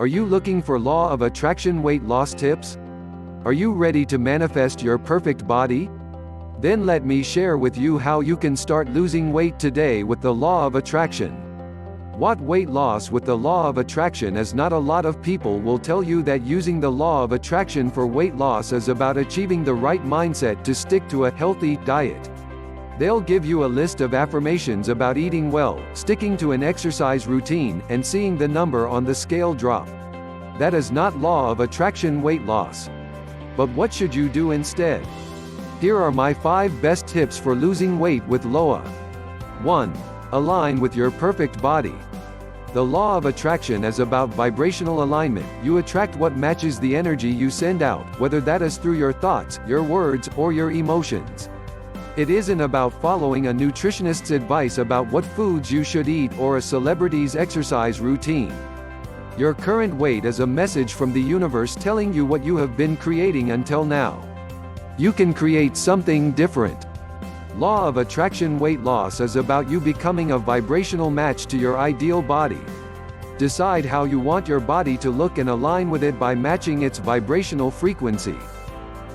Are you looking for law of attraction weight loss tips? Are you ready to manifest your perfect body? Then let me share with you how you can start losing weight today with the law of attraction. What weight loss with the law of attraction is? Not a lot of people will tell you that using the law of attraction for weight loss is about achieving the right mindset to stick to a healthy diet. They'll give you a list of affirmations about eating well, sticking to an exercise routine, and seeing the number on the scale drop. That is not law of attraction weight loss. But what should you do instead? Here are my 5 best tips for losing weight with LOA. 1. Align with your perfect body. The law of attraction is about vibrational alignment. You attract what matches the energy you send out, whether that is through your thoughts, your words, or your emotions. It isn't about following a nutritionist's advice about what foods you should eat or a celebrity's exercise routine. Your current weight is a message from the universe telling you what you have been creating until now. You can create something different. Law of attraction weight loss is about you becoming a vibrational match to your ideal body. Decide how you want your body to look and align with it by matching its vibrational frequency.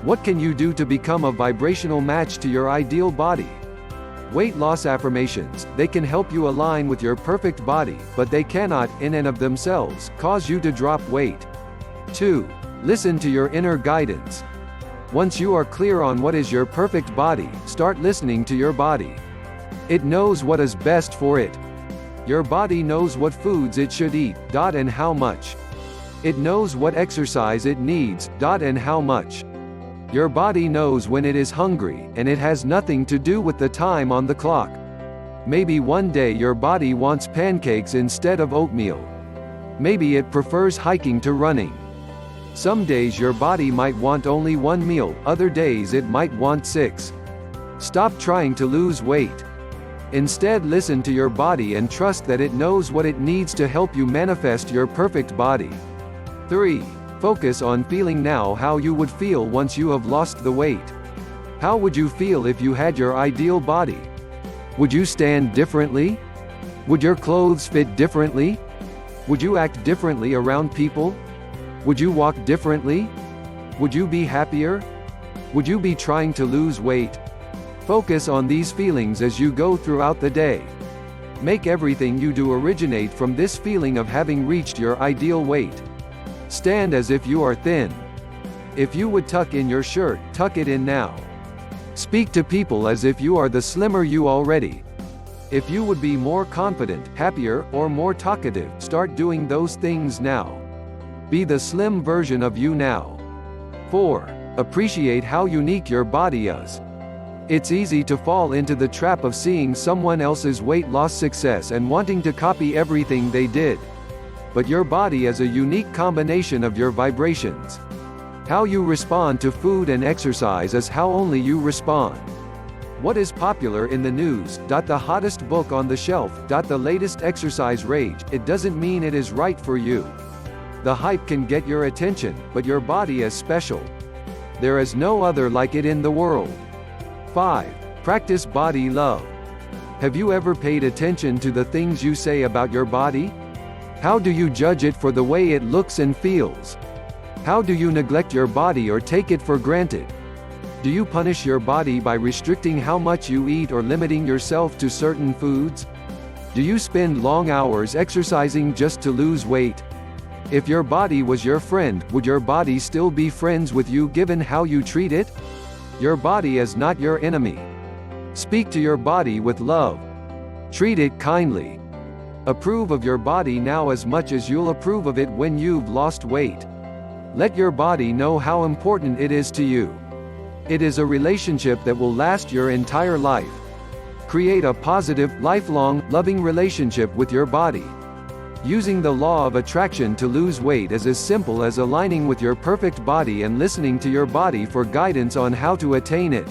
What can you do to become a vibrational match to your ideal body? Weight loss affirmations. They can help you align with your perfect body, but they cannot, in and of themselves, cause you to drop weight. 2. Listen to your inner guidance. Once you are clear on what is your perfect body, start listening to your body. It knows what is best for it. Your body knows what foods it should eat, and how much. It knows what exercise it needs, and how much. Your body knows when it is hungry, and it has nothing to do with the time on the clock. Maybe one day your body wants pancakes instead of oatmeal. Maybe it prefers hiking to running. Some days your body might want only one meal, other days it might want 6. Stop trying to lose weight. Instead, listen to your body and trust that it knows what it needs to help you manifest your perfect body. 3. Focus on feeling now how you would feel once you have lost the weight. How would you feel if you had your ideal body? Would you stand differently? Would your clothes fit differently? Would you act differently around people? Would you walk differently? Would you be happier? Would you be trying to lose weight? Focus on these feelings as you go throughout the day. Make everything you do originate from this feeling of having reached your ideal weight. Stand as if you are thin. If you would tuck in your shirt, tuck it in now. Speak to people as if you are the slimmer you already. If you would be more confident, happier, or more talkative, start doing those things now. Be the slim version of you now. 4. Appreciate how unique your body is. It's easy to fall into the trap of seeing someone else's weight loss success and wanting to copy everything they did. But your body is a unique combination of your vibrations. How you respond to food and exercise is how only you respond. What is popular in the news, the hottest book on the shelf, the latest exercise rage, it doesn't mean it is right for you. The hype can get your attention, but your body is special. There is no other like it in the world. 5. Practice body love. Have you ever paid attention to the things you say about your body? How do you judge it for the way it looks and feels? How do you neglect your body or take it for granted? Do you punish your body by restricting how much you eat or limiting yourself to certain foods? Do you spend long hours exercising just to lose weight? If your body was your friend, would your body still be friends with you given how you treat it? Your body is not your enemy. Speak to your body with love. Treat it kindly. Approve of your body now as much as you'll approve of it when you've lost weight. Let your body know how important it is to you. It is a relationship that will last your entire life. Create a positive, lifelong, loving relationship with your body. Using the law of attraction to lose weight is as simple as aligning with your perfect body and listening to your body for guidance on how to attain it.